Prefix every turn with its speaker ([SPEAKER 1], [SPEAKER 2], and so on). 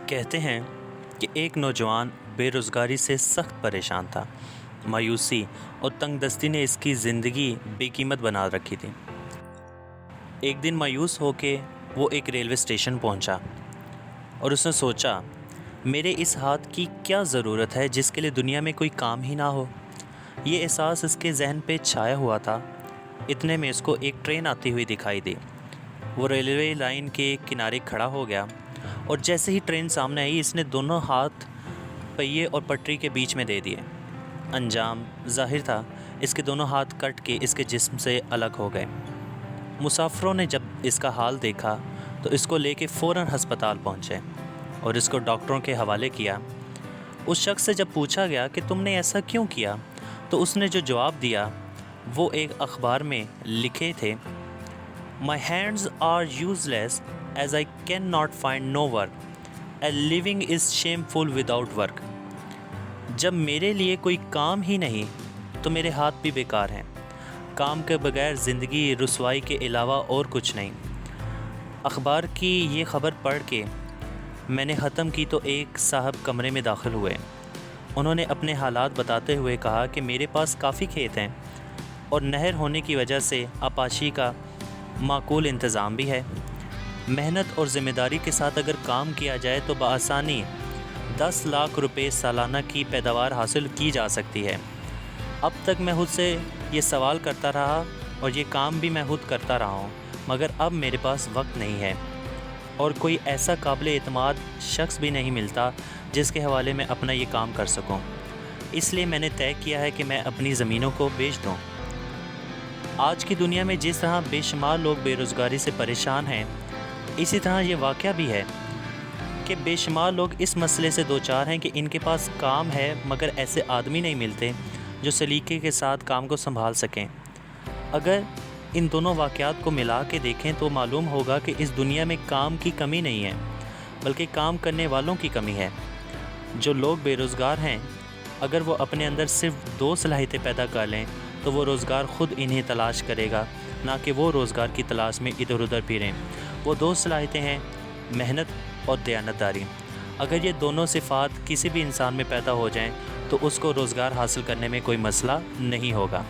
[SPEAKER 1] کہتے ہیں کہ ایک نوجوان بے روزگاری سے سخت پریشان تھا۔ مایوسی اور تنگ دستی نے اس کی زندگی بے قیمت بنا رکھی تھی۔ ایک دن مایوس ہو کے وہ ایک ریلوے اسٹیشن پہنچا اور اس نے سوچا، میرے اس ہاتھ کی کیا ضرورت ہے جس کے لیے دنیا میں کوئی کام ہی نہ ہو۔ یہ احساس اس کے ذہن پہ چھایا ہوا تھا۔ اتنے میں اس کو ایک ٹرین آتی ہوئی دکھائی دی۔ وہ ریلوے لائن کے کنارے کھڑا ہو گیا اور جیسے ہی ٹرین سامنے آئی اس نے دونوں ہاتھ پہیے اور پٹری کے بیچ میں دے دیے۔ انجام ظاہر تھا، اس کے دونوں ہاتھ کٹ کے اس کے جسم سے الگ ہو گئے۔ مسافروں نے جب اس کا حال دیکھا تو اس کو لے کے فوراً ہسپتال پہنچے اور اس کو ڈاکٹروں کے حوالے کیا۔ اس شخص سے جب پوچھا گیا کہ تم نے ایسا کیوں کیا تو اس نے جو جواب دیا وہ ایک اخبار میں لکھے تھے، My hands are useless as I cannot find no work. A living is shameful without work. جب میرے لیے کوئی کام ہی نہیں تو میرے ہاتھ بھی بیکار ہیں۔ کام کے بغیر زندگی رسوائی کے علاوہ اور کچھ نہیں۔ اخبار کی یہ خبر پڑھ کے میں نے ختم کی تو ایک صاحب کمرے میں داخل ہوئے۔ انہوں نے اپنے حالات بتاتے ہوئے کہا کہ میرے پاس کافی کھیت ہیں اور نہر ہونے کی وجہ سے آبپاشی کا معقول انتظام بھی ہے۔ محنت اور ذمہ داری کے ساتھ اگر کام کیا جائے تو بآسانی 10 لاکھ روپے سالانہ کی پیداوار حاصل کی جا سکتی ہے۔ اب تک میں خود سے یہ سوال کرتا رہا اور یہ کام بھی میں خود کرتا رہا ہوں، مگر اب میرے پاس وقت نہیں ہے اور کوئی ایسا قابل اعتماد شخص بھی نہیں ملتا جس کے حوالے میں اپنا یہ کام کر سکوں۔ اس لیے میں نے طے کیا ہے کہ میں اپنی زمینوں کو بیچ دوں۔ آج کی دنیا میں جس طرح بے شمار لوگ بے روزگاری سے پریشان ہیں، اسی طرح یہ واقعہ بھی ہے کہ بے شمار لوگ اس مسئلے سے دوچار ہیں کہ ان کے پاس کام ہے مگر ایسے آدمی نہیں ملتے جو سلیقے کے ساتھ کام کو سنبھال سکیں۔ اگر ان دونوں واقعات کو ملا کے دیکھیں تو معلوم ہوگا کہ اس دنیا میں کام کی کمی نہیں ہے بلکہ کام کرنے والوں کی کمی ہے۔ جو لوگ بے روزگار ہیں، اگر وہ اپنے اندر صرف 2 صلاحیتیں پیدا کر لیں تو وہ روزگار خود انہیں تلاش کرے گا، نہ کہ وہ روزگار کی تلاش میں ادھر ادھر پھریں۔ وہ 2 صلاحیتیں ہیں، محنت اور دیانتداری۔ اگر یہ دونوں صفات کسی بھی انسان میں پیدا ہو جائیں تو اس کو روزگار حاصل کرنے میں کوئی مسئلہ نہیں ہوگا۔